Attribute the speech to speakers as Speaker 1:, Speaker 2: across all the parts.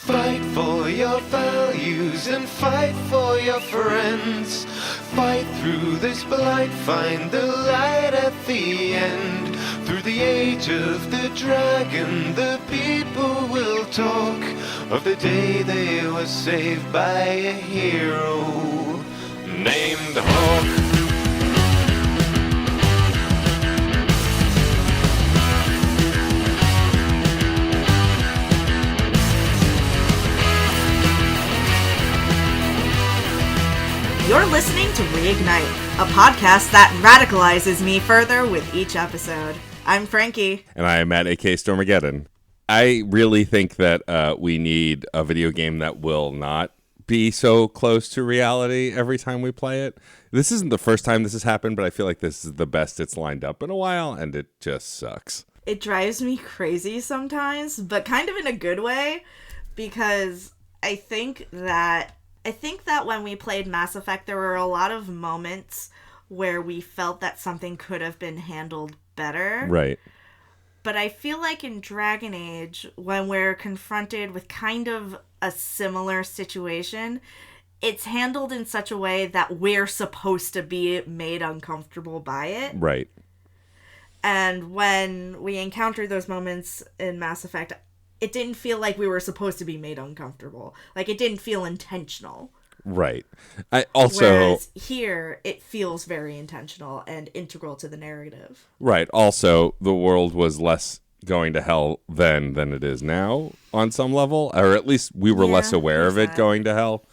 Speaker 1: Fight for your values and fight for your friends. Fight through this blight, find the light at the end. Through the age of the dragon, the people will talk of the day they were saved by a hero named Hawk.
Speaker 2: You're listening to Reignite, a podcast that radicalizes me further with each episode. I'm Frankie.
Speaker 3: And I am Matt, a.k.a. Stormageddon. I really think that we need a video game that will not be so close to reality every time we play it. This isn't the first time this has happened, but I feel like this is the best it's lined up in a while, and it just sucks.
Speaker 2: It drives me crazy sometimes, but kind of in a good way, because I think that when we played Mass Effect, there were a lot of moments where we felt that something could have been handled better.
Speaker 3: Right.
Speaker 2: But I feel like in Dragon Age, when we're confronted with kind of a similar situation, it's handled in such a way that we're supposed to be made uncomfortable by it.
Speaker 3: Right.
Speaker 2: And when we encountered those moments in Mass Effect, it didn't feel like we were supposed to be made uncomfortable. Like, it didn't feel intentional.
Speaker 3: Right.
Speaker 2: Whereas here, it feels very intentional and integral to the narrative.
Speaker 3: Right. Also, the world was less going to hell then than it is now on some level. Or at least we were less aware of it going to hell.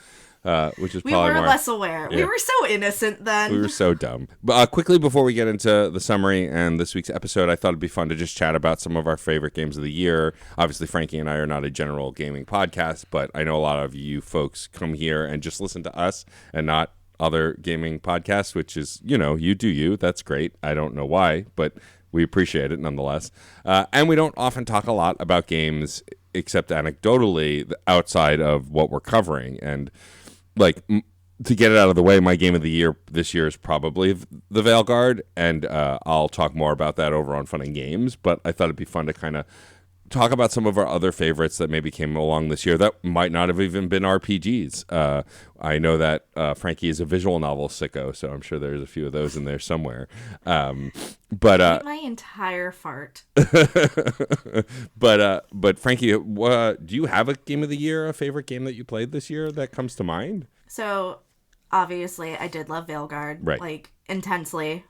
Speaker 3: Which is probably
Speaker 2: we were less aware. Yeah. We were so innocent then.
Speaker 3: We were so dumb. But quickly before we get into the summary and this week's episode, I thought it'd be fun to just chat about some of our favorite games of the year. Obviously, Frankie and I are not a general gaming podcast, but I know a lot of you folks come here and just listen to us and not other gaming podcasts, which is, you do you. That's great. I don't know why, but we appreciate it nonetheless. And we don't often talk a lot about games, except anecdotally, outside of what we're covering. And to get it out of the way, my game of the year this year is probably the Veilguard, and I'll talk more about that over on Fun and Games, but I thought it'd be fun to kind of talk about some of our other favorites that maybe came along this year that might not have even been RPGs. I know that Frankie is a visual novel sicko, so I'm sure there's a few of those in there somewhere. But
Speaker 2: my entire fart.
Speaker 3: But Frankie, do you have a game of the year, a favorite game that you played this year that comes to mind?
Speaker 2: So obviously, I did love Veilguard,
Speaker 3: right?
Speaker 2: Intensely,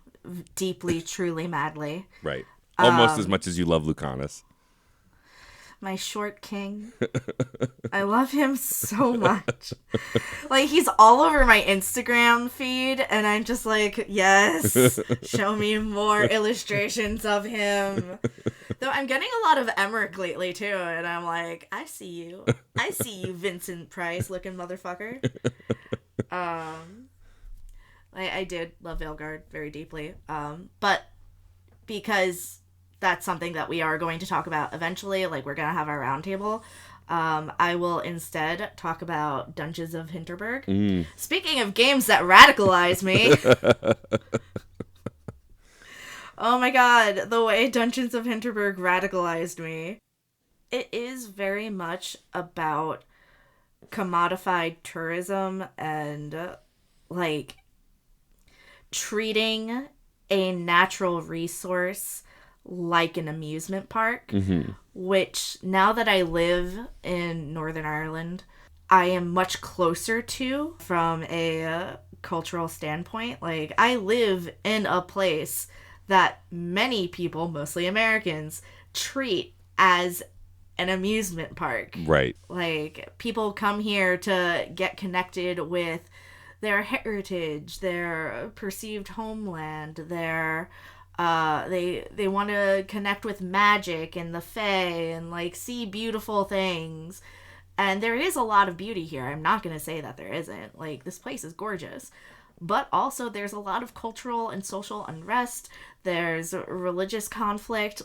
Speaker 2: deeply, truly, madly,
Speaker 3: right? Almost as much as you love Lucanus.
Speaker 2: My short king. I love him so much. He's all over my Instagram feed, and I'm just like, yes, show me more illustrations of him. Though I'm getting a lot of Emmerich lately, too, and I'm like, I see you. I see you, Vincent Price looking motherfucker. I did love Veilguard very deeply, but because that's something that we are going to talk about eventually. We're going to have our roundtable. I will instead talk about Dungeons of Hinterberg. Speaking of games that radicalize me. Oh my god, the way Dungeons of Hinterberg radicalized me. It is very much about commodified tourism and, treating a natural resource like an amusement park, which now that I live in Northern Ireland, I am much closer to from a cultural standpoint. I live in a place that many people, mostly Americans, treat as an amusement park.
Speaker 3: Right.
Speaker 2: People come here to get connected with their heritage, their perceived homeland, their they want to connect with magic and the fae and see beautiful things. And there is a lot of beauty here. I'm not going to say that there isn't. This place is gorgeous. But also there's a lot of cultural and social unrest. There's religious conflict.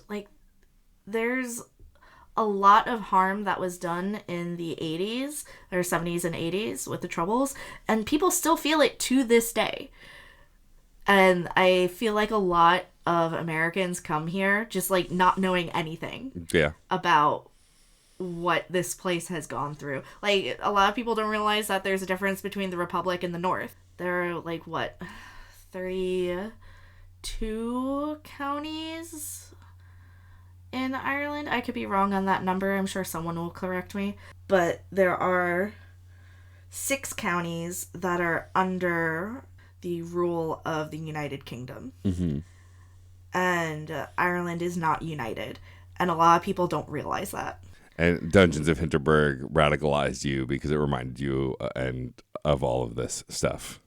Speaker 2: There's a lot of harm that was done in the 80s or 70s and 80s with the Troubles. And people still feel it to this day. And I feel like a lot of Americans come here just not knowing anything about what this place has gone through. Like, a lot of people don't realize that there's a difference between the Republic and the North. There are, like, what, 32 counties in Ireland? I could be wrong on that number. I'm sure someone will correct me. But there are 6 counties that are under the rule of the United Kingdom.
Speaker 3: Mm-hmm.
Speaker 2: And Ireland is not united. And a lot of people don't realize that.
Speaker 3: And Dungeons of Hinterberg radicalized you because it reminded you and of all of this stuff.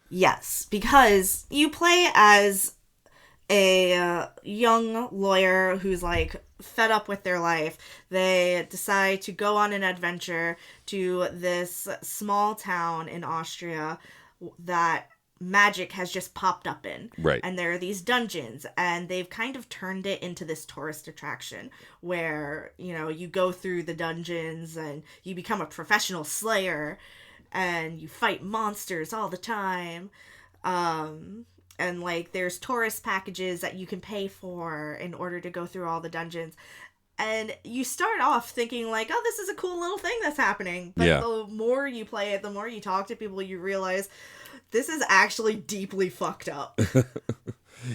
Speaker 2: Yes, because you play as a young lawyer who's like fed up with their life. They decide to go on an adventure to this small town in Austria that magic has just popped up in.
Speaker 3: Right.
Speaker 2: And there are these dungeons, and they've kind of turned it into this tourist attraction where, you know, you go through the dungeons and you become a professional slayer and you fight monsters all the time. And like there's tourist packages that you can pay for in order to go through all the dungeons. And you start off thinking like, oh, this is a cool little thing that's happening. But the more you play it, the more you talk to people, you realize this is actually deeply fucked up.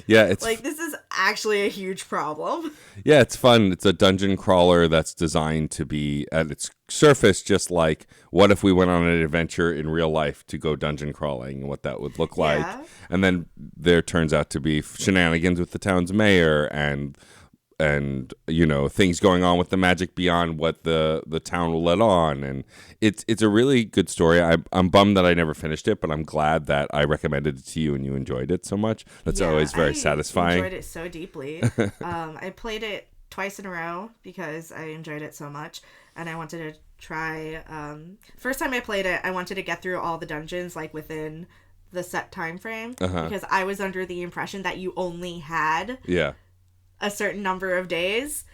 Speaker 3: Yeah, it's
Speaker 2: like, this is actually a huge problem.
Speaker 3: Yeah, it's fun. It's a dungeon crawler that's designed to be at its surface just like what if we went on an adventure in real life to go dungeon crawling and what that would look like.
Speaker 2: Yeah.
Speaker 3: And then there turns out to be shenanigans with the town's mayor and you know, things going on with the magic beyond what the town will let on, and it's a really good story. I'm bummed that I never finished it, but I'm glad that I recommended it to you and you enjoyed it so much. That's always very satisfying.
Speaker 2: I enjoyed it so deeply. I played it twice in a row because I enjoyed it so much, and I wanted to try. First time I played it, I wanted to get through all the dungeons like within the set time frame because I was under the impression that you only had a certain number of days,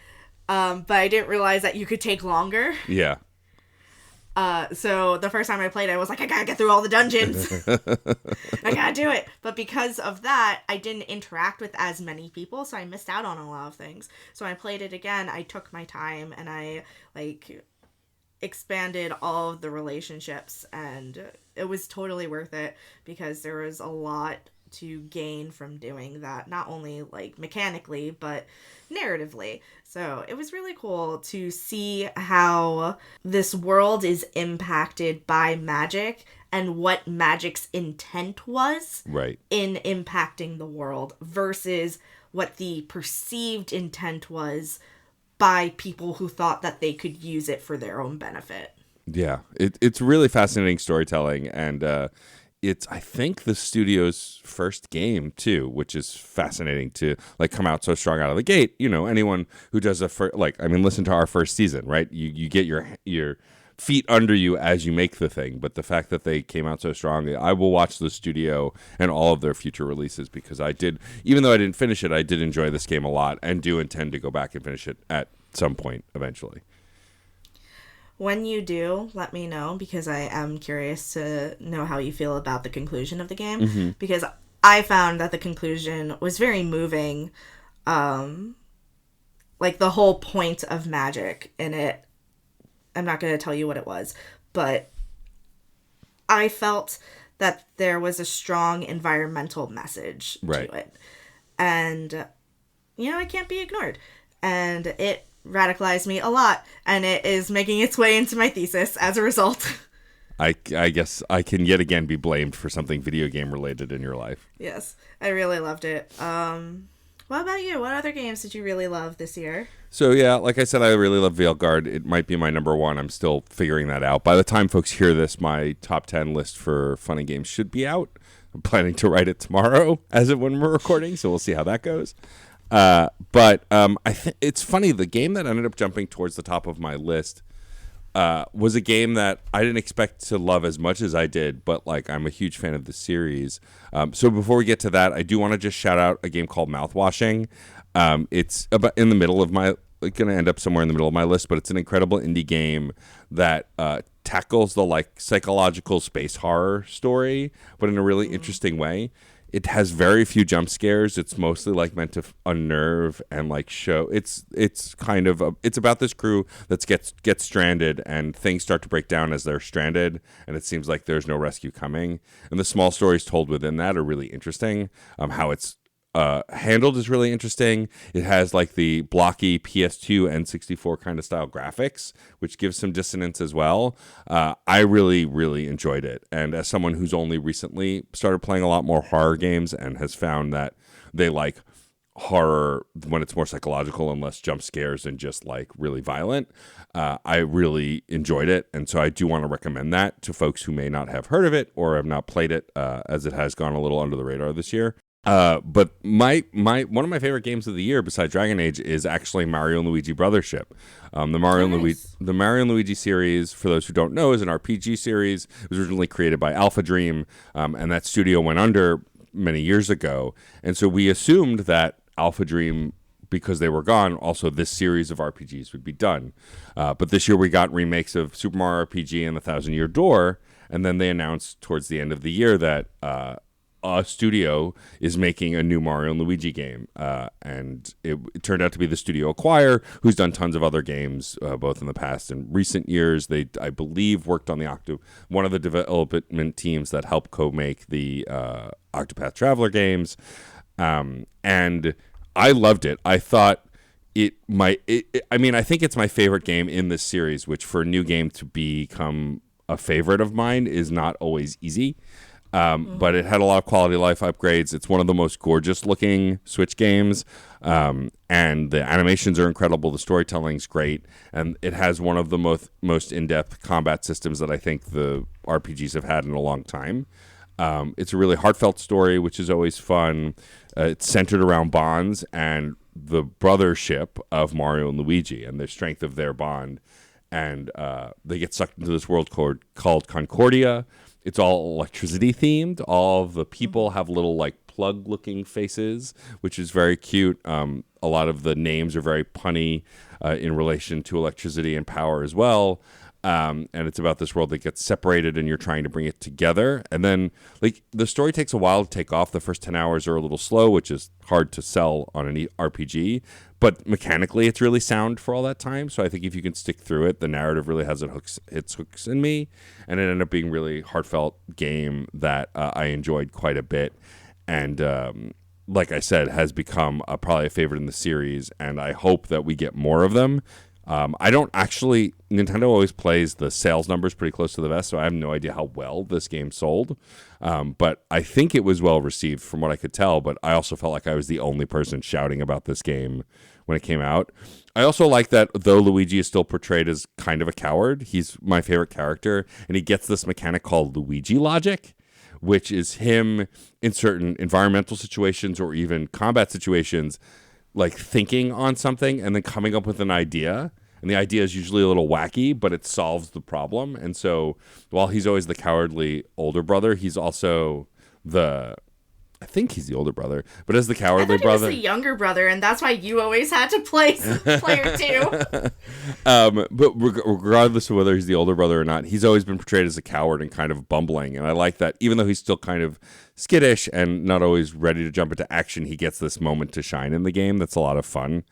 Speaker 2: but I didn't realize that you could take longer.
Speaker 3: Yeah.
Speaker 2: So the first time I played, I was like, I gotta get through all the dungeons. I gotta do it. But because of that, I didn't interact with as many people, so I missed out on a lot of things. So when I played it again, I took my time and I like expanded all of the relationships, and it was totally worth it because there was a lot to gain from doing that, not only like mechanically but narratively. So it was really cool to see how this world is impacted by magic and what magic's intent was in impacting the world versus what the perceived intent was by people who thought that they could use it for their own benefit.
Speaker 3: Yeah, it's really fascinating storytelling, and it's, I think, the studio's first game too, which is fascinating to like come out so strong out of the gate. You know, anyone who does listen to our first season, right? You get your feet under you as you make the thing, but the fact that they came out so strong, I will watch the studio and all of their future releases because even though I didn't finish it, I did enjoy this game a lot and do intend to go back and finish it at some point eventually.
Speaker 2: When you do, let me know because I am curious to know how you feel about the conclusion of the game because I found that the conclusion was very moving. Like the whole point of magic in it, I'm not going to tell you what it was, but I felt that there was a strong environmental message to it. And, you know, it can't be ignored. And it radicalized me a lot, and it is making its way into my thesis as a result.
Speaker 3: I guess I can yet again be blamed for something video game related in your life.
Speaker 2: Yes, I really loved it. What about you? What other games did you really love this year?
Speaker 3: So yeah, like I said, I really love Veilguard. It might be my number one. I'm still figuring that out. By the time folks hear this, my top 10 list for funny games should be out. I'm planning to write it tomorrow as of when we're recording, so we'll see how that goes. But I think it's funny. The game that ended up jumping towards the top of my list was a game that I didn't expect to love as much as I did, but like I'm a huge fan of the series. So before we get to that, I do want to just shout out a game called Mouthwashing. It's about in the middle of my going to end up somewhere in the middle of my list, but it's an incredible indie game that tackles the like psychological space horror story, but in a really interesting way. It has very few jump scares. It's mostly like meant to unnerve and like show. It's kind of it's about this crew that gets stranded and things start to break down as they're stranded, and it seems like there's no rescue coming. And the small stories told within that are really interesting. How it's handled is really interesting. It has like the blocky PS2 N64 kind of style graphics, which gives some dissonance as well. I really, really enjoyed it. And as someone who's only recently started playing a lot more horror games and has found that they like horror when it's more psychological and less jump scares and just like really violent, I really enjoyed it. And so I do want to recommend that to folks who may not have heard of it or have not played it, as it has gone a little under the radar this year. But my one of my favorite games of the year besides Dragon Age is actually Mario and Luigi Brothership. The Mario and Luigi series, for those who don't know, is an RPG series. It was originally created by Alpha Dream, and that studio went under many years ago. And so we assumed that Alpha Dream, because they were gone, also this series of RPGs would be done. But this year we got remakes of Super Mario RPG and The Thousand Year Door, and then they announced towards the end of the year that a studio is making a new Mario and Luigi game, and it turned out to be the studio Acquire, who's done tons of other games, both in the past and recent years. They, I believe, worked on one of the development teams that helped co-make the Octopath Traveler games, and I loved it. I thought I think it's my favorite game in this series, which for a new game to become a favorite of mine is not always easy. But it had a lot of quality of life upgrades. It's one of the most gorgeous looking Switch games. And the animations are incredible. The storytelling's great. And it has one of the most in-depth combat systems that I think the RPGs have had in a long time. It's a really heartfelt story, which is always fun. It's centered around bonds and the brothership of Mario and Luigi and the strength of their bond. And they get sucked into this world called Concordia. It's all electricity themed. All of the people have little like plug looking faces, which is very cute. A lot of the names are very punny in relation to electricity and power as well. And it's about this world that gets separated and you're trying to bring it together. And then like the story takes a while to take off. The first 10 hours are a little slow, which is hard to sell on an RPG. But mechanically, it's really sound for all that time. So I think if you can stick through it, the narrative really has its hooks in me. And it ended up being a really heartfelt game that I enjoyed quite a bit. And like I said, has become probably a favorite in the series. And I hope that we get more of them. Nintendo always plays the sales numbers pretty close to the vest, so I have no idea how well this game sold. But I think it was well received from what I could tell, but I also felt like I was the only person shouting about this game when it came out. I also like that though Luigi is still portrayed as kind of a coward, he's my favorite character, and he gets this mechanic called Luigi logic, which is him in certain environmental situations or even combat situations, like thinking on something and then coming up with an idea. And the idea is usually a little wacky, but it solves the problem. And so while he's always the cowardly older brother, he's also I think he's the older brother, but as the cowardly brother.
Speaker 2: He's the younger brother, and that's why you always had to play player 2.
Speaker 3: But regardless of whether he's the older brother or not, he's always been portrayed as a coward and kind of bumbling. And I like that even though he's still kind of skittish and not always ready to jump into action, he gets this moment to shine in the game. That's a lot of fun.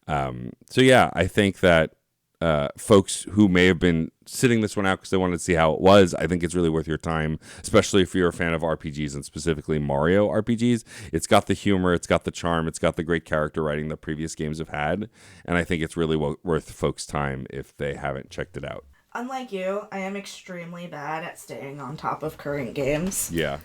Speaker 3: So yeah, I think that folks who may have been sitting this one out because they wanted to see how it was, I think it's really worth your time, especially if you're a fan of RPGs and specifically Mario RPGs. It's got the humor, it's got the charm, it's got the great character writing that previous games have had, and I think it's really worth folks' time if they haven't checked it out.
Speaker 2: Unlike you, I am extremely bad at staying on top of current games.
Speaker 3: Yeah.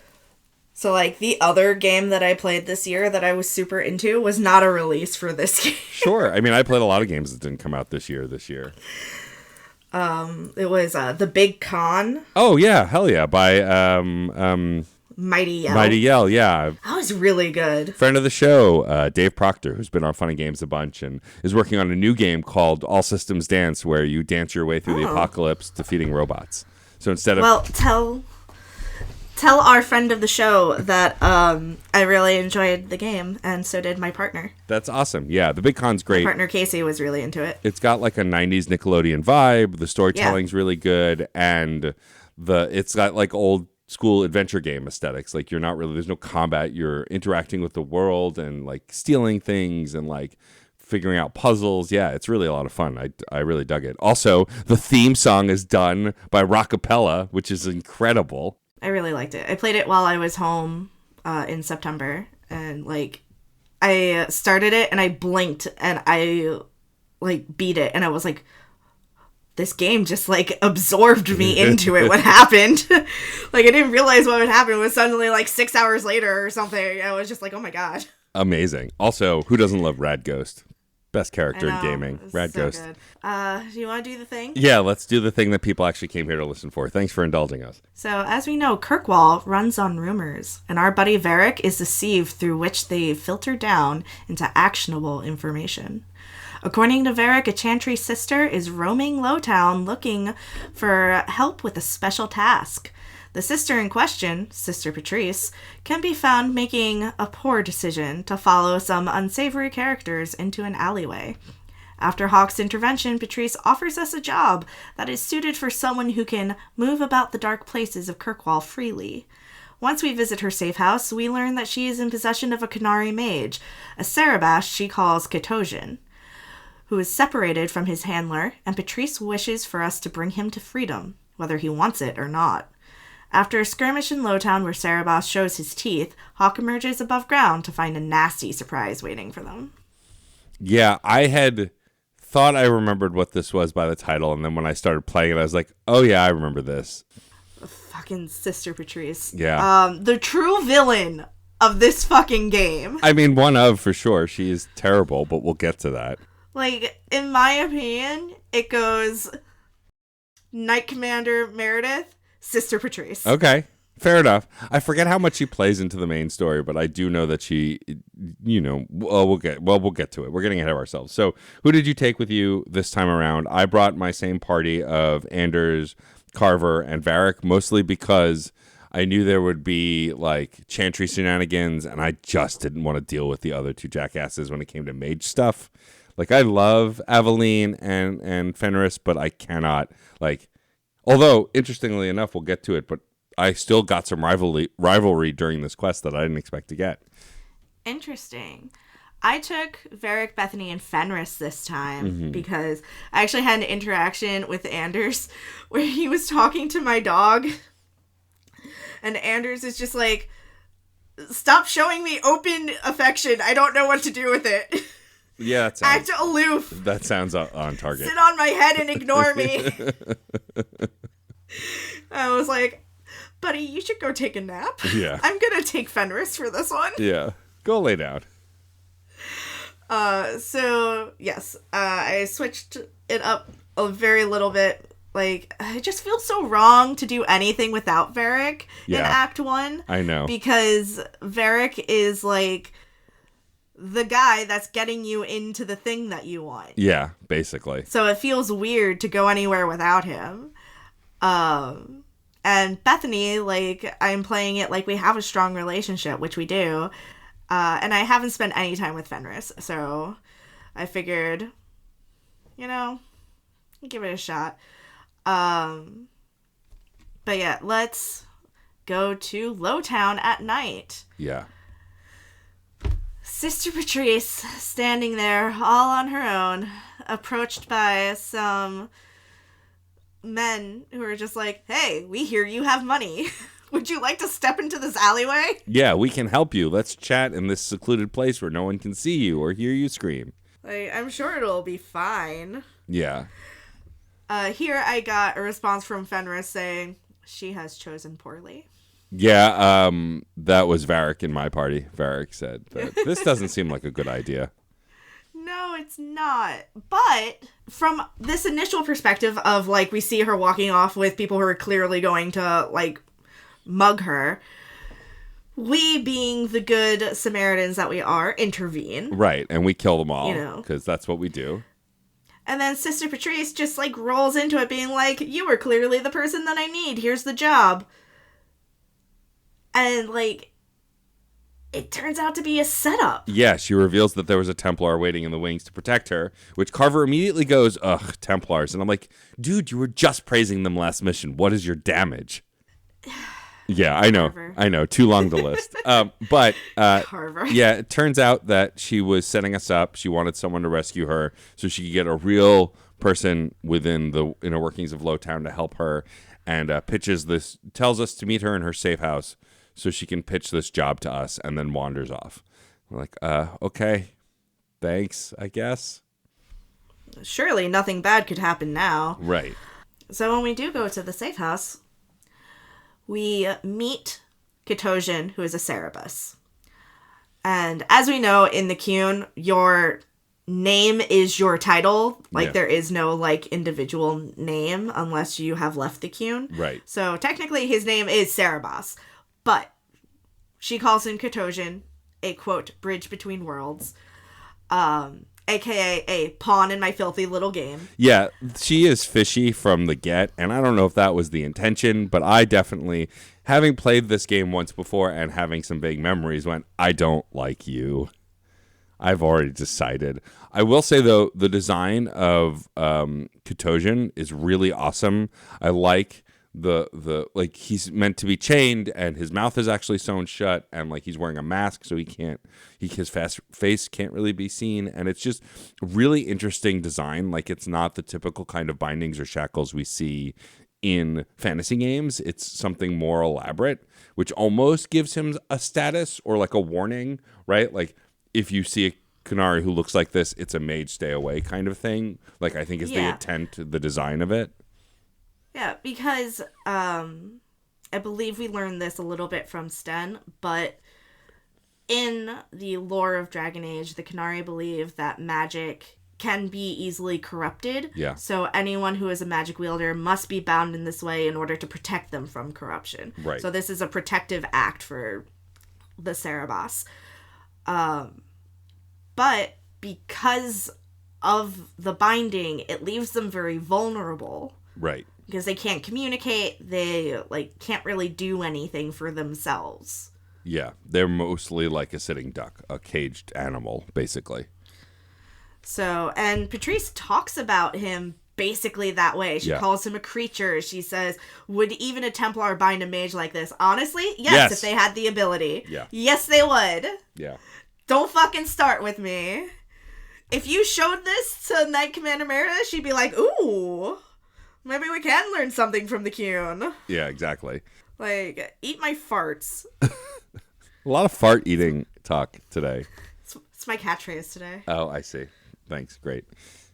Speaker 2: So, like, the other game that I played this year that I was super into was not a release for this game.
Speaker 3: Sure. I mean, I played a lot of games that didn't come out this year.
Speaker 2: It was The Big Con.
Speaker 3: Oh, yeah. Hell yeah. By
Speaker 2: Mighty Yell.
Speaker 3: Mighty Yell, yeah.
Speaker 2: That was really good.
Speaker 3: Friend of the show, Dave Proctor, who's been on Funny Games a bunch and is working on a new game called All Systems Dance, where you dance your way through the apocalypse defeating robots. So instead of...
Speaker 2: Well, Tell our friend of the show that I really enjoyed the game, and so did my partner.
Speaker 3: That's awesome. Yeah, the Big Con's great.
Speaker 2: My partner Casey was really into it.
Speaker 3: It's got like a 90s Nickelodeon vibe. The storytelling's really good, and it's got like old school adventure game aesthetics. Like you're not really, there's no combat. You're interacting with the world and like stealing things and like figuring out puzzles. Yeah, it's really a lot of fun. I really dug it. Also, the theme song is done by Rockapella, which is incredible.
Speaker 2: I really liked it. I played it while I was home in September, and like I started it and I blinked and I like beat it, and I was like, this game just like absorbed me into it. What happened? Like I didn't realize what would happen. It was suddenly like 6 hours later or something. I was just like, oh my god.
Speaker 3: Amazing. Also, who doesn't love Rad Ghost? Best character in gaming.
Speaker 2: It's
Speaker 3: Rad
Speaker 2: so
Speaker 3: Ghost.
Speaker 2: good. Do you want to do the thing?
Speaker 3: Yeah, let's do the thing that people actually came here to listen for. Thanks for indulging us.
Speaker 2: So, as we know, Kirkwall runs on rumors, and our buddy Varric is the sieve through which they filter down into actionable information. According to Varric, a Chantry sister is roaming Lowtown looking for help with a special task. The sister in question, Sister Patrice, can be found making a poor decision to follow some unsavory characters into an alleyway. After Hawk's intervention, Patrice offers us a job that is suited for someone who can move about the dark places of Kirkwall freely. Once we visit her safe house, we learn that she is in possession of a Qunari mage, a Sarabash she calls Ketosian, who is separated from his handler, and Patrice wishes for us to bring him to freedom, whether he wants it or not. After a skirmish in Lowtown where Sarabash shows his teeth, Hawk emerges above ground to find a nasty surprise waiting for them.
Speaker 3: Yeah, I had thought I remembered what this was by the title, and then when I started playing it, I was like, oh yeah, I remember this.
Speaker 2: Fucking Sister Patrice.
Speaker 3: Yeah.
Speaker 2: The true villain of this fucking game.
Speaker 3: I mean, one of, for sure. She is terrible, but we'll get to that.
Speaker 2: Like, in my opinion, it goes Knight Commander Meredith, Sister Patrice.
Speaker 3: Okay, fair enough. I forget how much she plays into the main story, but I do know that she, we'll get to it. We're getting ahead of ourselves. So, who did you take with you this time around? I brought my same party of Anders, Carver, and Varric, mostly because I knew there would be like Chantry shenanigans, and I just didn't want to deal with the other two jackasses when it came to mage stuff. Like, I love Aveline and Fenris, but I cannot, like, although, interestingly enough, we'll get to it, but I still got some rivalry during this quest that I didn't expect to get.
Speaker 2: Interesting. I took Varric, Bethany, and Fenris this time because I actually had an interaction with Anders where he was talking to my dog, and Anders is just like, stop showing me open affection. I don't know what to do with it.
Speaker 3: Yeah,
Speaker 2: Act aloof.
Speaker 3: That sounds on target.
Speaker 2: Sit on my head and ignore me. I was like, buddy, you should go take a nap.
Speaker 3: Yeah.
Speaker 2: I'm going to take Fenris for this one.
Speaker 3: Yeah. Go lay down.
Speaker 2: So, yes, I switched it up a very little bit. Like, it just feels so wrong to do anything without Varric in Act 1.
Speaker 3: I know.
Speaker 2: Because Varric is, like, the guy that's getting you into the thing that you want.
Speaker 3: Yeah, basically.
Speaker 2: So it feels weird to go anywhere without him. And Bethany, like, I'm playing it like we have a strong relationship, which we do. And I haven't spent any time with Fenris, so I figured, give it a shot. But yeah, let's go to Lowtown at night.
Speaker 3: Yeah.
Speaker 2: Sister Patrice, standing there all on her own, approached by some men who are just like, hey, we hear you have money. Would you like to step into this alleyway?
Speaker 3: Yeah, we can help you. Let's chat in this secluded place where no one can see you or hear you scream.
Speaker 2: Like, I'm sure it'll be fine.
Speaker 3: Yeah.
Speaker 2: Here I got a response from Fenris saying, she has chosen poorly.
Speaker 3: Yeah, that was Varric in my party. Varric said that this doesn't seem like a good idea.
Speaker 2: No, it's not. But from this initial perspective of, like, we see her walking off with people who are clearly going to, like, mug her, we, being the good Samaritans that we are, intervene.
Speaker 3: Right, and we kill them all,
Speaker 2: You know.
Speaker 3: because that's what we do.
Speaker 2: And then Sister Patrice just, like, rolls into it being like, you are clearly the person that I need. Here's the job. And, like, it turns out to be a setup.
Speaker 3: Yeah, she reveals that there was a Templar waiting in the wings to protect her, which Carver immediately goes, ugh, Templars. And I'm like, dude, you were just praising them last mission. What is your damage? Yeah, I know.
Speaker 2: Carver.
Speaker 3: I know. Too long to list. But
Speaker 2: Carver.
Speaker 3: yeah, it turns out that she was setting us up. She wanted someone to rescue her so she could get a real person within the inner workings of Lowtown to help her, and tells us to meet her in her safe house so she can pitch this job to us, and then wanders off. We're like, okay, thanks, I guess.
Speaker 2: Surely nothing bad could happen now.
Speaker 3: Right.
Speaker 2: So when we do go to the safe house, we meet Ketosian, who is a Cerebus. And as we know in the Qun, your name is your title. Like,
Speaker 3: Yeah.
Speaker 2: there is no, like, individual name unless you have left the Qun.
Speaker 3: Right.
Speaker 2: So technically his name is Cerebos. But she calls him Ketosian, a, quote, bridge between worlds. AKA a pawn in my filthy little game.
Speaker 3: Yeah, she is fishy from the get, and I don't know if that was the intention, but I definitely, having played this game once before and having some vague memories, went, I don't like you. I've already decided. I will say, though, the design of Ketosian is really awesome. I like the like, he's meant to be chained and his mouth is actually sewn shut, and like he's wearing a mask so his face can't really be seen, and it's just really interesting design. Like, it's not the typical kind of bindings or shackles we see in fantasy games. It's something more elaborate, which almost gives him a status or like a warning, right? Like, if you see a Qunari who looks like this, it's a mage, stay away kind of thing. Like, I think is the intent, the design of it.
Speaker 2: Yeah, because I believe we learned this a little bit from Sten, but in the lore of Dragon Age, the Qunari believe that magic can be easily corrupted.
Speaker 3: Yeah.
Speaker 2: So anyone who is a magic wielder must be bound in this way in order to protect them from corruption.
Speaker 3: Right.
Speaker 2: So this is a protective act for the Cerebos. But because of the binding, it leaves them very vulnerable.
Speaker 3: Right.
Speaker 2: Because they can't communicate, they like can't really do anything for themselves.
Speaker 3: Yeah, they're mostly like a sitting duck, a caged animal, basically.
Speaker 2: So, and Patrice talks about him basically that way. She
Speaker 3: Yeah.
Speaker 2: calls him a creature. She says, would even a Templar bind a mage like this? Honestly, yes, if they had the ability.
Speaker 3: Yeah.
Speaker 2: Yes, they would.
Speaker 3: Yeah.
Speaker 2: Don't fucking start with me. If you showed this to Knight Commander Meredith, she'd be like, ooh, maybe we can learn something from the Qun.
Speaker 3: Yeah, exactly.
Speaker 2: Like, eat my farts.
Speaker 3: A lot of fart eating talk today.
Speaker 2: It's my catchphrase today.
Speaker 3: Oh, I see. Thanks. Great.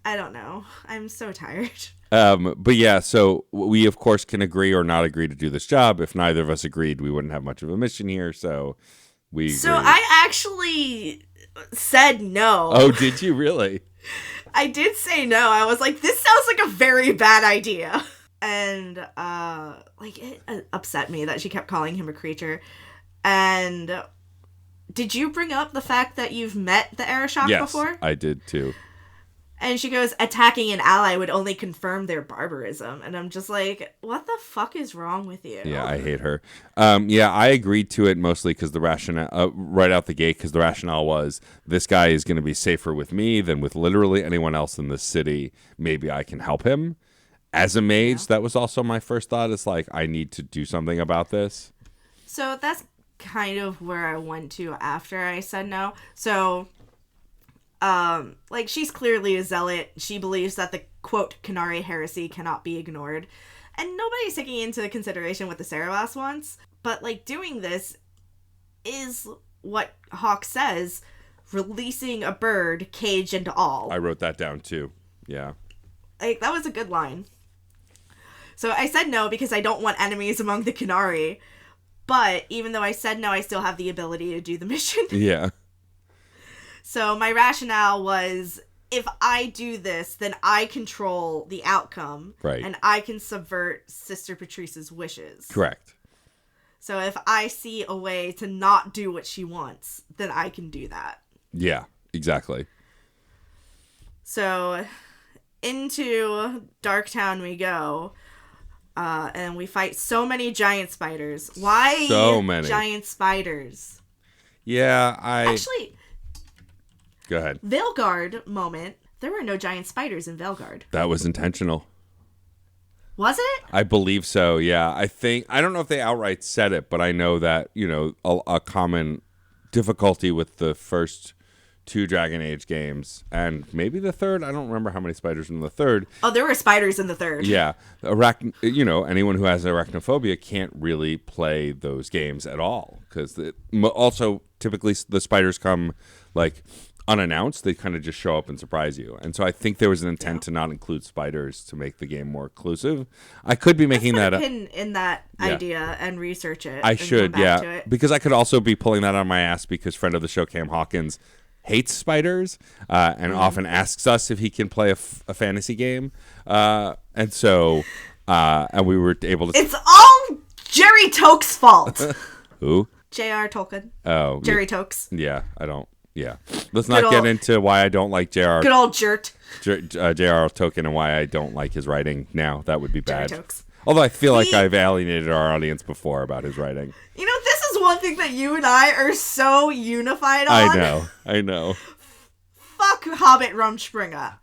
Speaker 2: I don't know. I'm so tired.
Speaker 3: But yeah, so we of course can agree or not agree to do this job. If neither of us agreed, we wouldn't have much of a mission here. So we.
Speaker 2: So
Speaker 3: agreed.
Speaker 2: I actually said no.
Speaker 3: Oh, did you really?
Speaker 2: I did say no. I was like, this sounds like a very bad idea. And like, it upset me that she kept calling him a creature. And did you bring up the fact that you've met the Arashok before?
Speaker 3: Yes, I did too.
Speaker 2: And she goes, attacking an ally would only confirm their barbarism. And I'm just like, what the fuck is wrong with you?
Speaker 3: Yeah, I hate her. Yeah, I agreed to it mostly because the rationale, right out the gate, because the rationale was this guy is going to be safer with me than with literally anyone else in this city. Maybe I can help him. As a mage, that was also my first thought. It's like, I need to do something about this.
Speaker 2: So that's kind of where I went to after I said no. So, like, she's clearly a zealot. She believes that the, quote, Qunari heresy cannot be ignored. And nobody's taking into consideration what the Cerebos wants. But, like, doing this is what Hawk says, releasing a bird, cage and all.
Speaker 3: I wrote that down too. Yeah.
Speaker 2: Like, that was a good line. So I said no because I don't want enemies among the Qunari. But even though I said no, I still have the ability to do the mission.
Speaker 3: Yeah.
Speaker 2: So my rationale was, if I do this, then I control the outcome.
Speaker 3: Right.
Speaker 2: And I can subvert Sister Patrice's wishes.
Speaker 3: Correct.
Speaker 2: So if I see a way to not do what she wants, then I can do that.
Speaker 3: Yeah, exactly.
Speaker 2: So into Darktown we go. And we fight so many giant spiders. Why
Speaker 3: so many
Speaker 2: giant spiders?
Speaker 3: Yeah,
Speaker 2: Actually,
Speaker 3: go ahead.
Speaker 2: Veilguard moment. There were no giant spiders in Veilguard.
Speaker 3: That was intentional.
Speaker 2: Was it?
Speaker 3: I believe so. Yeah, I don't know if they outright said it, but I know that a common difficulty with the first 2 Dragon Age games and maybe the third. I don't remember how many spiders in the third.
Speaker 2: Oh, there were spiders in the third.
Speaker 3: Yeah, anyone who has arachnophobia can't really play those games at all because also typically the spiders come like unannounced. They kind of just show up and surprise you. And so I think there was an intent to not include spiders to make the game more inclusive. I could be making that up.
Speaker 2: In that idea and research it.
Speaker 3: I
Speaker 2: and
Speaker 3: should,
Speaker 2: come back to it.
Speaker 3: because I could also be pulling that on my ass because friend of the show Cam Hawkins hates spiders and often asks us if he can play a fantasy game, and so and we were able to.
Speaker 2: It's all Jerry Toke's fault.
Speaker 3: Who?
Speaker 2: J.R. Tolkien.
Speaker 3: Oh,
Speaker 2: Jerry Tokes.
Speaker 3: Yeah, I don't. Yeah, let's not get into why I don't like J.R.
Speaker 2: Good old Jert.
Speaker 3: J.R. Tolkien and why I don't like his writing now. That would be bad.
Speaker 2: Jerry Tokes.
Speaker 3: Although I feel like I've alienated our audience before about his writing.
Speaker 2: You know, this is one thing that you and I are so unified on.
Speaker 3: I know.
Speaker 2: Fuck Hobbit Rumspringa.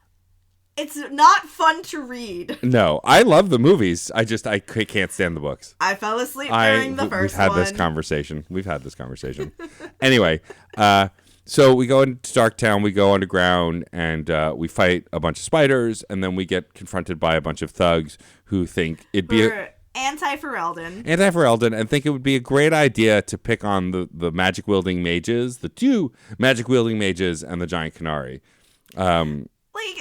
Speaker 2: It's not fun to read.
Speaker 3: No, I love the movies. I can't stand the books.
Speaker 2: I fell asleep during the first
Speaker 3: one. We've had this conversation. Anyway, so we go into Darktown, we go underground, and we fight a bunch of spiders, and then we get confronted by a bunch of thugs who think it'd be
Speaker 2: anti-Ferelden,
Speaker 3: and think it would be a great idea to pick on the magic-wielding mages, the 2 magic-wielding mages, and the giant Qunari.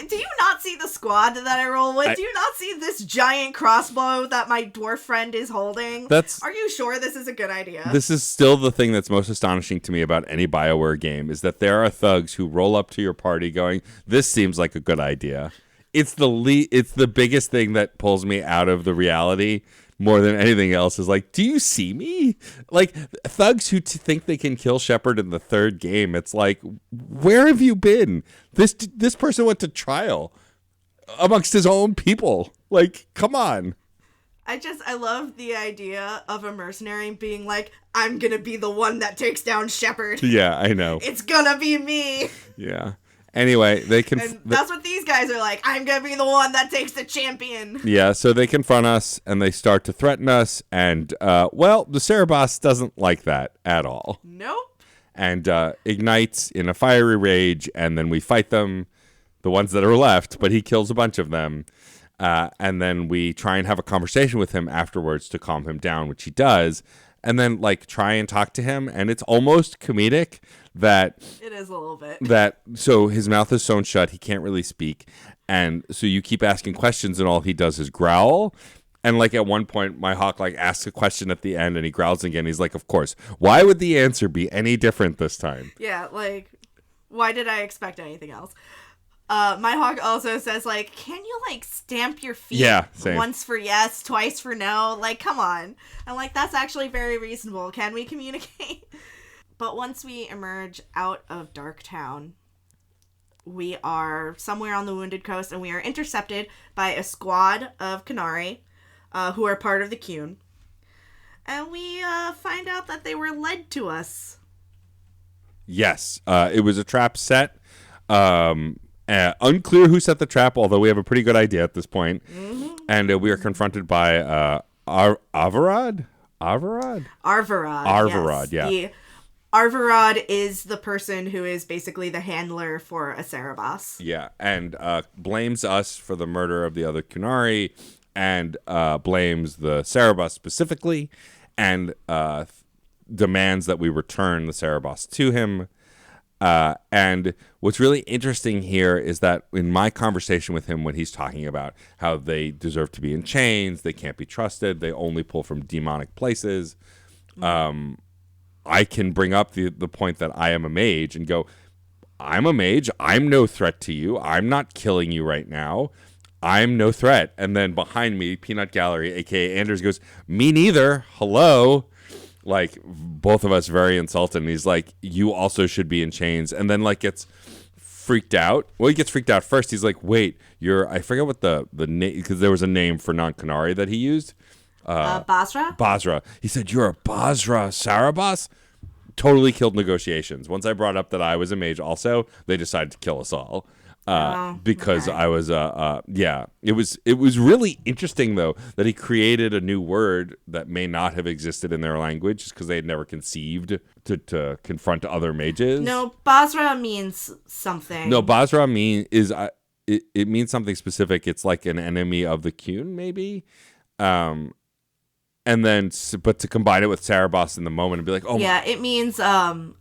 Speaker 2: Do you not see the squad that I roll with? Do you not see this giant crossbow that my dwarf friend is holding? Are you sure this is a good idea?
Speaker 3: This is still the thing that's most astonishing to me about any BioWare game, is that there are thugs who roll up to your party going, this seems like a good idea. It's the biggest thing that pulls me out of the reality more than anything else is like, do you see me? Like, thugs who think they can kill Shepard in the 3rd game, it's like, where have you been? This person went to trial amongst his own people. Like, come on.
Speaker 2: I love the idea of a mercenary being like, I'm gonna be the one that takes down Shepard.
Speaker 3: Yeah, I know.
Speaker 2: It's gonna be me.
Speaker 3: Yeah. Anyway,
Speaker 2: that's what these guys are like. I'm gonna be the one that takes the champion.
Speaker 3: Yeah, so they confront us and they start to threaten us, and the Cerebos doesn't like that at all.
Speaker 2: Nope.
Speaker 3: And ignites in a fiery rage, and then we fight them, the ones that are left, but he kills a bunch of them. And then we try and have a conversation with him afterwards to calm him down, which he does. And then try and talk to him, and it's almost comedic that
Speaker 2: it is a little bit
Speaker 3: so his mouth is sewn shut, he can't really speak, and so you keep asking questions, and all he does is growl. And at one point, my hawk asks a question at the end, and he growls again. He's like, "Of course. Why would the answer be any different this time?"
Speaker 2: Yeah, why did I expect anything else? My hawk also says, can you, stamp your feet once for yes, twice for no? Come on. I'm that's actually very reasonable. Can we communicate? But once we emerge out of Darktown, we are somewhere on the Wounded Coast, and we are intercepted by a squad of Qunari, who are part of the Qun. And we find out that they were led to us.
Speaker 3: Yes. It was a trap set. Unclear who set the trap, although we have a pretty good idea at this point. Mm-hmm. And we are confronted by Arvarad? Arvarad, yes.
Speaker 2: Arvarad is the person who is basically the handler for a Cerebos.
Speaker 3: Yeah, and blames us for the murder of the other Qunari, and blames the Cerebos specifically, and demands that we return the Cerebos to him. And what's really interesting here is that in my conversation with him, when he's talking about how they deserve to be in chains, they can't be trusted, they only pull from demonic places, I can bring up the point that I am a mage and go, I'm a mage, I'm no threat to you, I'm not killing you right now, I'm no threat. And then behind me, Peanut Gallery, aka Anders, goes, me neither, hello. Both of us very insulted, and he's like, you also should be in chains. And then gets freaked out. Well, he gets freaked out first. He's like, wait, I forget what the name, because there was a name for non-Qunari that he used.
Speaker 2: Basra?
Speaker 3: He said, you're a Basra Cerebos? Totally killed negotiations. Once I brought up that I was a mage also, they decided to kill us all. because
Speaker 2: okay.
Speaker 3: I was it was really interesting though that he created a new word that may not have existed in their language just because they had never conceived to confront other mages.
Speaker 2: No, Basra means something.
Speaker 3: No, Basra it means something specific. It's like an enemy of the Qun, maybe. And then, but to combine it with Sarabas in the moment and be like, oh,
Speaker 2: yeah, it means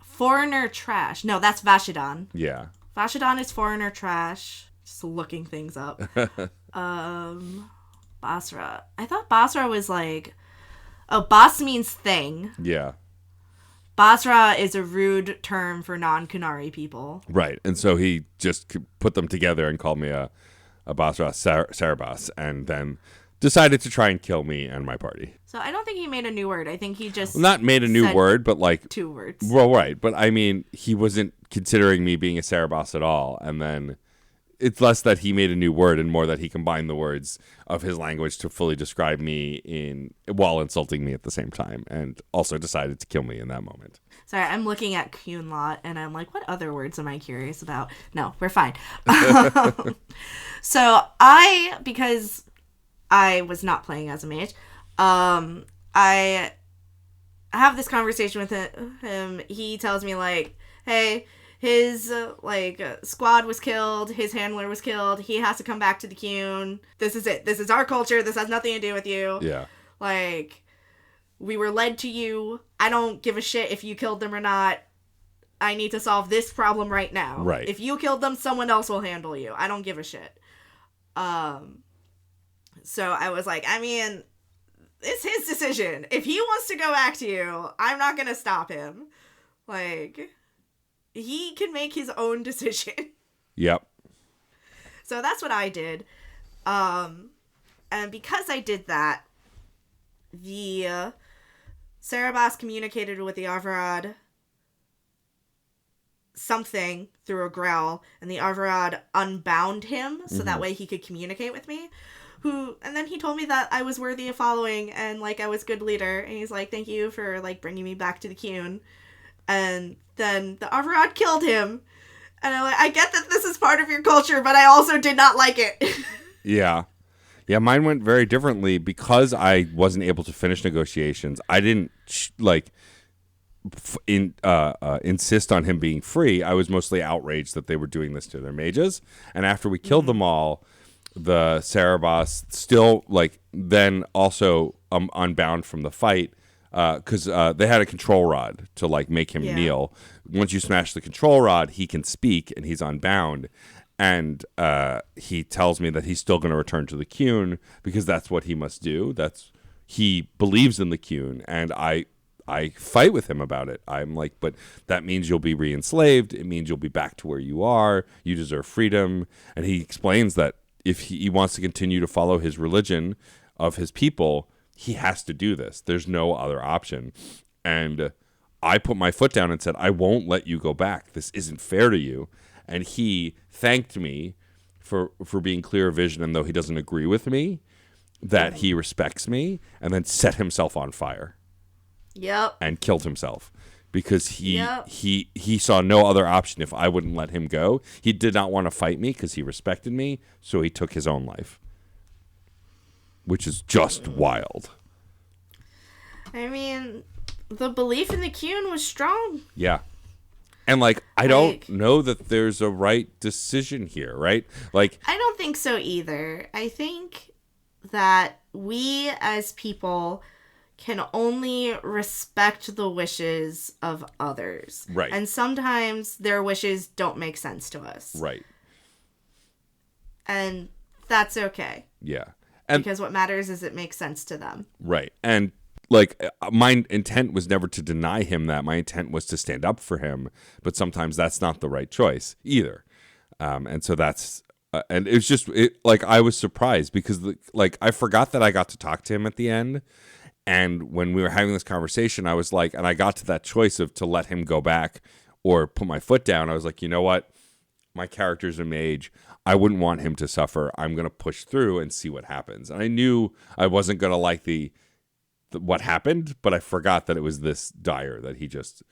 Speaker 2: foreigner trash. No, that's Vashidan.
Speaker 3: yeah,
Speaker 2: Vashidan is foreigner trash. Just looking things up. Basra. I thought Basra was like, oh, Bas means thing.
Speaker 3: yeah,
Speaker 2: Basra is a rude term for non-Kunari people.
Speaker 3: right. And so he just put them together and called me a Basra Sarabas, and then decided to try and kill me and my party.
Speaker 2: So I don't think he made a new word. I think he just
Speaker 3: Not made a new
Speaker 2: said
Speaker 3: word, but like
Speaker 2: 2 words.
Speaker 3: well, right. But I mean, he wasn't considering me being a Sarabas at all, and then. It's less that he made a new word and more that he combined the words of his language to fully describe me while insulting me at the same time, and also decided to kill me in that moment.
Speaker 2: Sorry, I'm looking at Kunlot and I'm like, what other words am I curious about? No, we're fine. So because I was not playing as a mage, I have this conversation with him. He tells me like, hey, his squad was killed, his handler was killed, he has to come back to the Qun. This is it. This is our culture. This has nothing to do with you.
Speaker 3: Yeah.
Speaker 2: Like, we were led to you. I don't give a shit if you killed them or not. I need to solve this problem right now.
Speaker 3: Right.
Speaker 2: If you killed them, someone else will handle you. I don't give a shit. So I was like, I mean, it's his decision. If he wants to go back to you, I'm not gonna stop him. Like, he can make his own decision.
Speaker 3: Yep.
Speaker 2: So that's what I did. And because I did that, the Sarabas communicated with the Avarad something through a growl, and the Avarad unbound him so that way he could communicate with me. And then he told me that I was worthy of following and like I was a good leader, and he's like, thank you for like bringing me back to the Qun. And then the Avarad killed him. And I'm like, I get that this is part of your culture, but I also did not like it.
Speaker 3: Yeah. Yeah, mine went very differently because I wasn't able to finish negotiations. I didn't insist on him being free. I was mostly outraged that they were doing this to their mages. And after we killed them all, the Sarabas still then also unbound from the fight. Because they had a control rod to make him kneel. Once you smash the control rod, he can speak and he's unbound. And he tells me that he's still going to return to the Qun because that's what he must do. He believes in the Qun, and I fight with him about it. I'm like, but that means you'll be re-enslaved. It means you'll be back to where you are. You deserve freedom. And he explains that if he wants to continue to follow his religion of his people, he has to do this. There's no other option. And I put my foot down and said, I won't let you go back. This isn't fair to you. And he thanked me for being clear of vision, and though he doesn't agree with me, that he respects me, and then set himself on fire.
Speaker 2: Yep.
Speaker 3: And killed himself because he saw no other option if I wouldn't let him go. He did not want to fight me because he respected me, so he took his own life. Which is just wild.
Speaker 2: I mean, the belief in the Qun was strong.
Speaker 3: Yeah. And I don't know that there's a right decision here, right? I
Speaker 2: don't think so either. I think that we as people can only respect the wishes of others.
Speaker 3: Right.
Speaker 2: And sometimes their wishes don't make sense to us.
Speaker 3: Right.
Speaker 2: And that's okay.
Speaker 3: Yeah.
Speaker 2: Because what matters is it makes sense to them.
Speaker 3: Right. And my intent was never to deny him that. My intent was to stand up for him. But sometimes that's not the right choice either. And so that's and it's just I was surprised because I forgot that I got to talk to him at the end. And when we were having this conversation, I was like, and I got to that choice of to let him go back or put my foot down. I was like, you know what? My character's a mage. I wouldn't want him to suffer. I'm going to push through and see what happens. And I knew I wasn't going to like the what happened, but I forgot that it was this dire that he just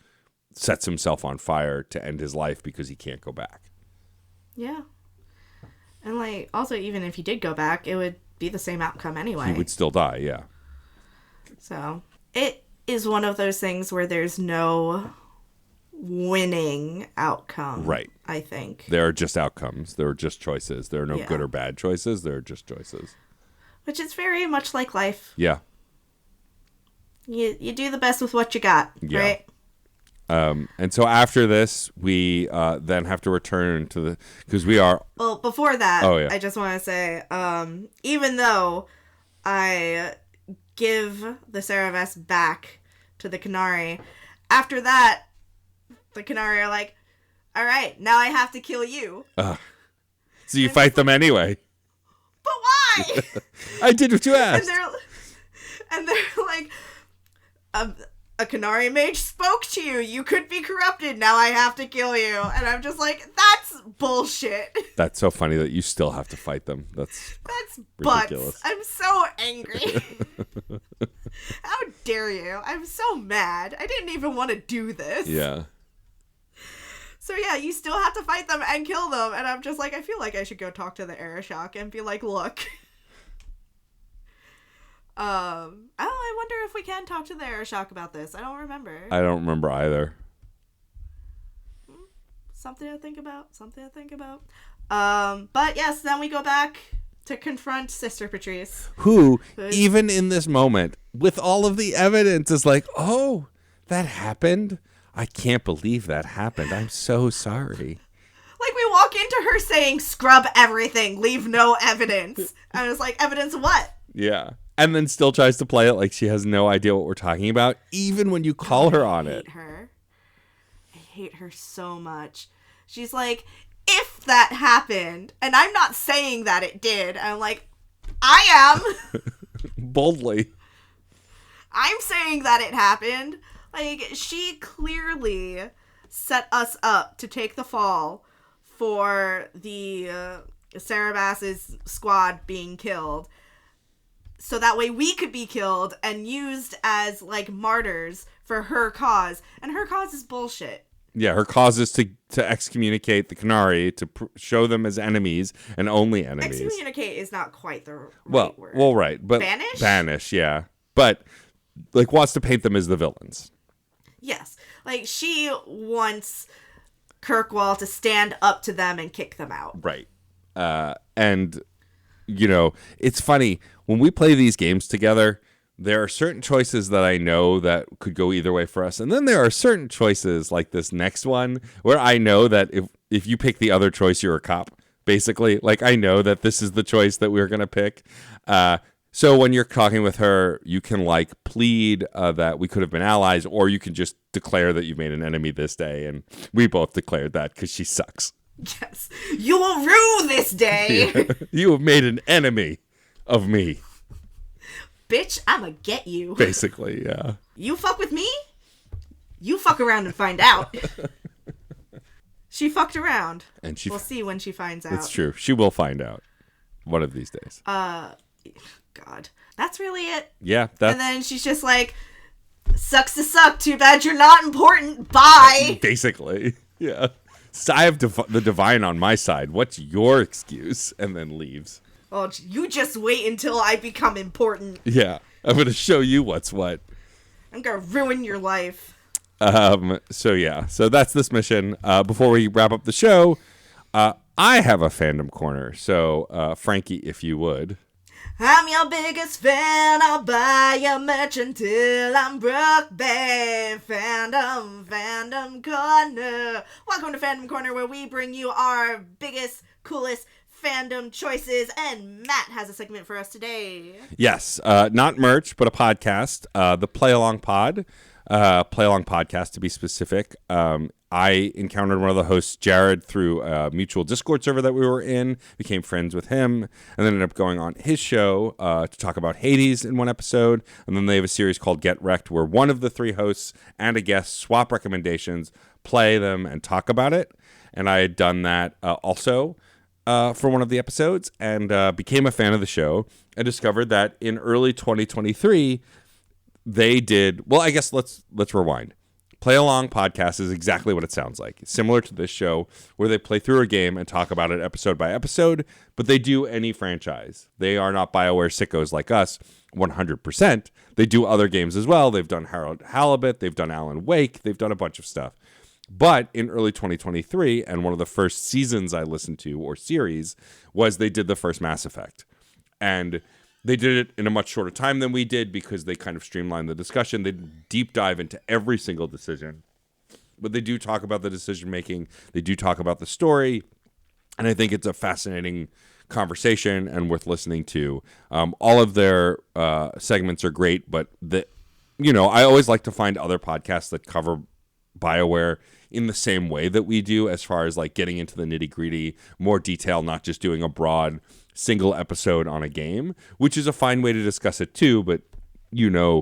Speaker 3: sets himself on fire to end his life because he can't go back.
Speaker 2: Yeah. And, like, also, even if he did go back, it would be the same outcome anyway.
Speaker 3: He would still die, yeah.
Speaker 2: So, it is one of those things where there's no winning outcome.
Speaker 3: Right.
Speaker 2: I think.
Speaker 3: There are just outcomes. There are just choices. There are no
Speaker 2: Yeah.
Speaker 3: good or bad choices. There are just choices.
Speaker 2: Which is very much like life.
Speaker 3: Yeah.
Speaker 2: You do the best with what you got,
Speaker 3: Yeah.
Speaker 2: right?
Speaker 3: And so after this, we then have to return to the... Because we are...
Speaker 2: Well, before that,
Speaker 3: Oh, yeah.
Speaker 2: I just want to say, even though I give the Cerebus back to the Canary, after that, the Canary are like, all right, now I have to kill you.
Speaker 3: So you fight them anyway.
Speaker 2: But why?
Speaker 3: I did what you
Speaker 2: and
Speaker 3: asked.
Speaker 2: they're like, a Canary mage spoke to you. You could be corrupted. Now I have to kill you. And I'm just like, that's bullshit.
Speaker 3: That's so funny that you still have to fight them. That's ridiculous.
Speaker 2: Butts. I'm so angry. How dare you? I'm so mad. I didn't even want to do this.
Speaker 3: Yeah.
Speaker 2: So yeah, you still have to fight them and kill them. And I'm just like, I feel like I should go talk to the Arishok and be like, look. I wonder if we can talk to the Arishok about this. I don't remember.
Speaker 3: I don't remember either.
Speaker 2: Something to think about. But yes, then we go back to confront Sister Patrice.
Speaker 3: Who, even in this moment, with all of the evidence, is like, oh, that happened? I can't believe that happened. I'm so sorry.
Speaker 2: Like, we walk into her saying, scrub everything, leave no evidence. And I was like, evidence what?
Speaker 3: Yeah. And then still tries to play it like she has no idea what we're talking about, even when you call her on it.
Speaker 2: I hate her so much. She's like, if that happened, and I'm not saying that it did. I'm like, I am.
Speaker 3: Boldly.
Speaker 2: I'm saying that it happened. Like, she clearly set us up to take the fall for the Cerebas's squad being killed. So that way we could be killed and used as, like, martyrs for her cause. And her cause is bullshit.
Speaker 3: Yeah, her cause is to excommunicate the Canary, to show them as enemies and only enemies.
Speaker 2: Excommunicate is not quite the right word.
Speaker 3: Well, right. But
Speaker 2: Banish?
Speaker 3: Banish, yeah. But, like, wants to paint them as the villains.
Speaker 2: Yes. Like, she wants Kirkwall to stand up to them and kick them out.
Speaker 3: Right. And, you know, it's funny. When we play these games together, there are certain choices that I know that could go either way for us. And then there are certain choices like this next one where I know that if you pick the other choice, you're a cop, basically. Like, I know that this is the choice that we're going to pick. So when you're talking with her, you can, like, plead that we could have been allies, or you can just declare that you've made an enemy this day. And we both declared that because she sucks.
Speaker 2: Yes. You will rue this day.
Speaker 3: Yeah. You have made an enemy of me.
Speaker 2: Bitch, I'ma get you.
Speaker 3: Basically, yeah.
Speaker 2: You fuck with me? You fuck around and find out. She fucked around.
Speaker 3: And
Speaker 2: We'll see when she finds out.
Speaker 3: It's true. She will find out one of these days.
Speaker 2: God. That's really it.
Speaker 3: Yeah.
Speaker 2: And then she's just like, sucks to suck. Too bad you're not important. Bye.
Speaker 3: Basically. Yeah. So I have the divine on my side. What's your excuse? And then leaves.
Speaker 2: Oh, you just wait until I become important.
Speaker 3: Yeah. I'm going to show you what's what.
Speaker 2: I'm going to ruin your life.
Speaker 3: So yeah. So that's this mission. Before we wrap up the show, I have a fandom corner. So, Frankie, if you would.
Speaker 2: I'm your biggest fan. I'll buy your merch until I'm broke, babe. Fandom Corner. Welcome to Fandom Corner, where we bring you our biggest, coolest fandom choices. And Matt has a segment for us today.
Speaker 3: Yes. Not merch, but a podcast. The Play Along Pod. Play Along Podcast, to be specific. I encountered one of the hosts, Jared, through a mutual Discord server that we were in, became friends with him, and then ended up going on his show to talk about Hades in one episode. And then they have a series called Get Wrecked, where one of the three hosts and a guest swap recommendations, play them, and talk about it. And I had done that also for one of the episodes, and became a fan of the show, and discovered that in early 2023, they did... Well, I guess let's rewind. Play Along Podcast is exactly what it sounds like. It's similar to this show where they play through a game and talk about it episode by episode, but they do any franchise. They are not BioWare sickos like us 100%. They do other games as well. They've done Harold Halibut. They've done Alan Wake. They've done a bunch of stuff. But in early 2023, and one of the first seasons I listened to, or series, was they did the first Mass Effect. And they did it in a much shorter time than we did because they kind of streamlined the discussion. They deep dive into every single decision. But they do talk about the decision making. They do talk about the story. And I think it's a fascinating conversation and worth listening to. All of their segments are great, but I always like to find other podcasts that cover BioWare in the same way that we do, as far as like getting into the nitty gritty, more detail, not just doing a broad single episode on a game, which is a fine way to discuss it too. But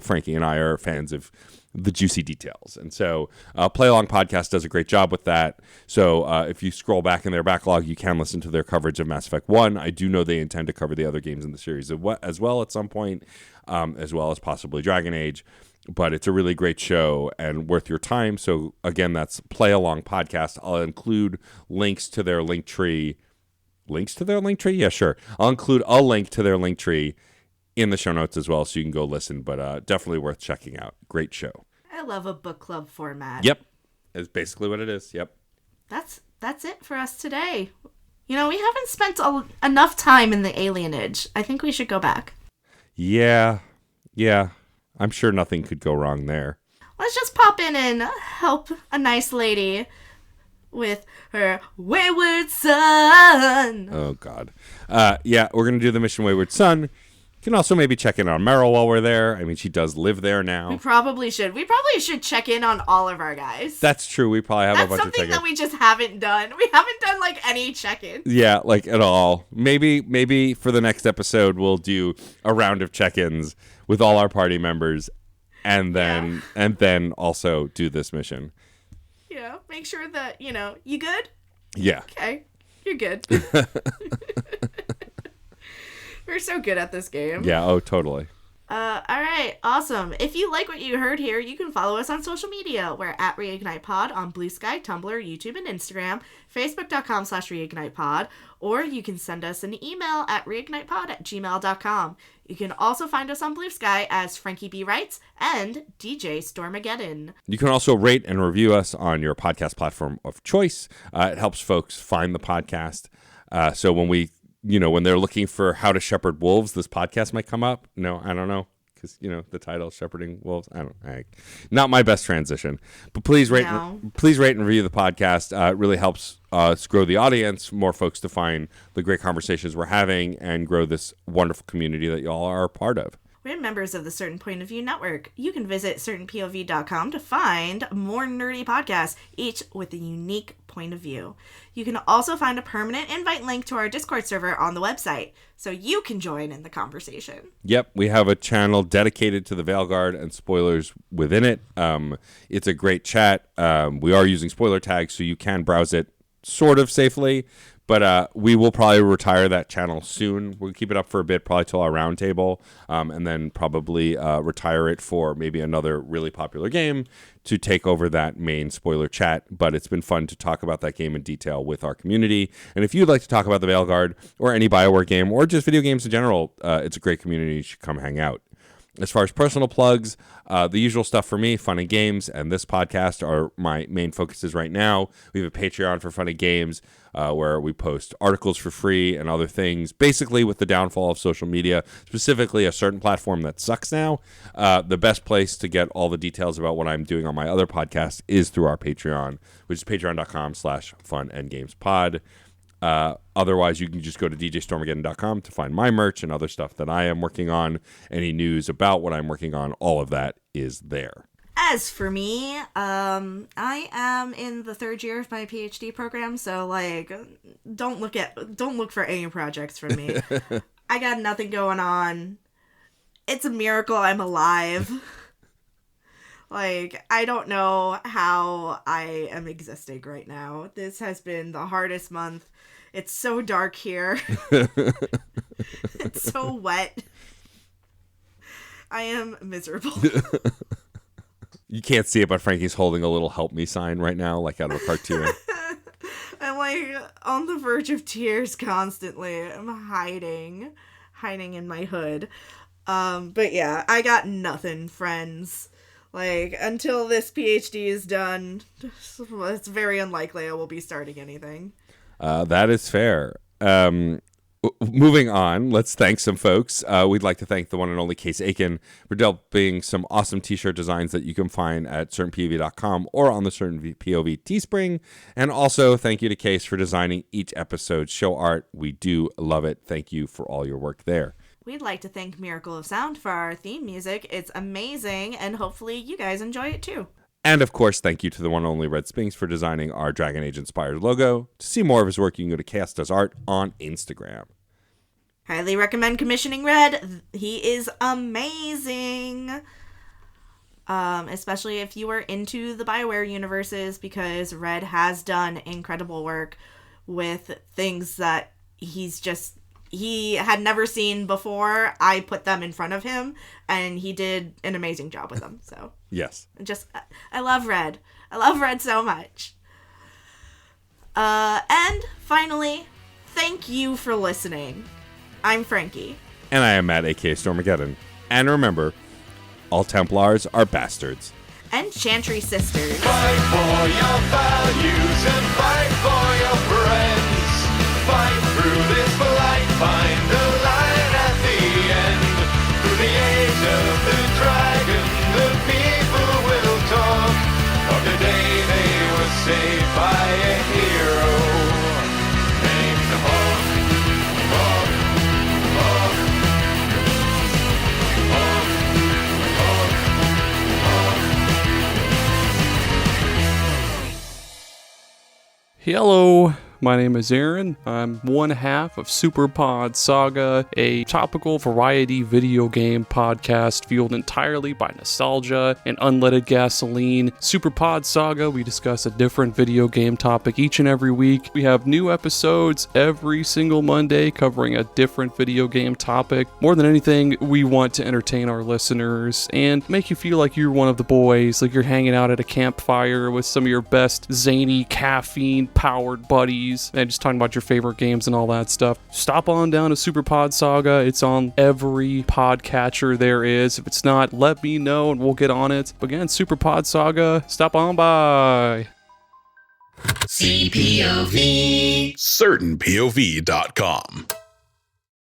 Speaker 3: Frankie and I are fans of the juicy details. And so Play Along Podcast does a great job with that. So if you scroll back in their backlog, you can listen to their coverage of Mass Effect 1. I do know they intend to cover the other games in the series as well at some point, as well as possibly Dragon Age. But it's a really great show and worth your time. So again, that's Play Along Podcast. I'll include links to their link tree. Links to their link tree? Yeah, sure. I'll include a link to their link tree in the show notes as well, so you can go listen. But definitely worth checking out. Great show.
Speaker 2: I love a book club format.
Speaker 3: Yep. It's basically what it is. Yep.
Speaker 2: That's it for us today. We haven't spent enough time in the alienage. I think we should go back.
Speaker 3: Yeah. I'm sure nothing could go wrong there.
Speaker 2: Let's just pop in and help a nice lady with her Wayward Son.
Speaker 3: Oh, God. Yeah, we're going to do the Mission Wayward Son. You can also maybe check in on Meryl while we're there. I mean, she does live there now.
Speaker 2: We probably should. We probably should check in on all of our guys.
Speaker 3: That's true. We probably have a bunch of check-ins.
Speaker 2: That's something that we just haven't done. We haven't done, any check-ins.
Speaker 3: Yeah, at all. Maybe for the next episode, we'll do a round of check-ins with all our party members, and then also do this mission.
Speaker 2: Yeah, make sure that, you good?
Speaker 3: Yeah.
Speaker 2: Okay, you're good. We're so good at this game.
Speaker 3: Yeah, oh, totally.
Speaker 2: All right, awesome. If you like what you heard here, you can follow us on social media. We're at ReignitePod on Blue Sky, Tumblr, YouTube, and Instagram, Facebook.com/ReignitePod, or you can send us an email at reignitepod@gmail.com. You can also find us on Blue Sky as Frankie B. Writes and DJ Stormageddon.
Speaker 3: You can also rate and review us on your podcast platform of choice. It helps folks find the podcast. So when they're looking for how to shepherd wolves, this podcast might come up. No, I don't know. Because, the title, Shepherding Wolves, not my best transition. But please rate and review the podcast. It really helps us grow the audience, more folks to find the great conversations we're having, and grow this wonderful community that y'all are a part of.
Speaker 2: We're members of the Certain Point of View Network. You can visit certainpov.com to find more nerdy podcasts, each with a unique point of view. You can also find a permanent invite link to our Discord server on the website, so you can join in the conversation.
Speaker 3: Yep, we have a channel dedicated to the Veilguard and spoilers within it. It's a great chat. We are using spoiler tags, so you can browse it sort of safely. But we will probably retire that channel soon. We'll keep it up for a bit, probably till our roundtable, and then probably retire it for maybe another really popular game to take over that main spoiler chat. But it's been fun to talk about that game in detail with our community. And if you'd like to talk about the Veilguard or any BioWare game or just video games in general, it's a great community. You should come hang out. As far as personal plugs, the usual stuff for me, Fun and Games, and this podcast are my main focuses right now. We have a Patreon for Fun and Games where we post articles for free and other things. Basically, with the downfall of social media, specifically a certain platform that sucks now, the best place to get all the details about what I'm doing on my other podcast is through our Patreon, which is patreon.com/funandgamespod. Otherwise, you can just go to djstormageddon.com to find my merch and other stuff that I am working on. Any news about what I'm working on, all of that is there.
Speaker 2: As for me, I am in the third year of my PhD program, so don't look for any projects from me. I got nothing going on. It's a miracle I'm alive. I don't know how I am existing right now. This has been the hardest month. It's so dark here. It's so wet. I am miserable.
Speaker 3: You can't see it, but Frankie's holding a little help me sign right now, like out of a cartoon.
Speaker 2: I'm like on the verge of tears constantly. I'm hiding in my hood. But yeah, I got nothing, friends. Like, until this PhD is done, it's very unlikely I will be starting anything.
Speaker 3: That is fair. Moving on, let's thank some folks. We'd like to thank the one and only Case Aiken for developing some awesome t-shirt designs that you can find at certainpov.com or on the Certain POV Teespring. And also thank you to Case for designing each episode's show art. We do love it. Thank you for all your work there.
Speaker 2: We'd like to thank Miracle of Sound for our theme music. It's amazing, and hopefully you guys enjoy it too.
Speaker 3: And of course, thank you to the one and only Red Spinks for designing our Dragon Age inspired logo. To see more of his work, you can go to Chaos Does Art on Instagram.
Speaker 2: Highly recommend commissioning Red. He is amazing. Especially if you are into the BioWare universes, because Red has done incredible work with things that he had never seen before. I put them in front of him, and he did an amazing job with them. So
Speaker 3: yes,
Speaker 2: I love Red. I love Red so much. And finally, thank you for listening. I'm Frankie.
Speaker 3: And I am Matt, a.k.a. Stormageddon. And remember, all Templars are bastards.
Speaker 2: And Chantry Sisters.
Speaker 1: Fight for your values and fight for your friends. Fight through this blight, find the light at the end. Through the age of the dragon, the people will talk of the day they were saved by a hero named Hawk. Hawk, Hawk, Hawk, Hawk, Hawk.
Speaker 4: Hello, my name is Aaron. I'm one half of Superpod Saga, a topical variety video game podcast fueled entirely by nostalgia and unleaded gasoline. Superpod Saga, we discuss a different video game topic each and every week. We have new episodes every single Monday covering a different video game topic. More than anything, we want to entertain our listeners and make you feel like you're one of the boys, like you're hanging out at a campfire with some of your best zany, caffeine-powered buddies and just talking about your favorite games and all that stuff. Stop on down to Superpod Saga. It's on every podcatcher there is. If it's not, let me know and we'll get on it. But again, Superpod Saga, stop on by.
Speaker 5: CPOV. CertainPOV.com.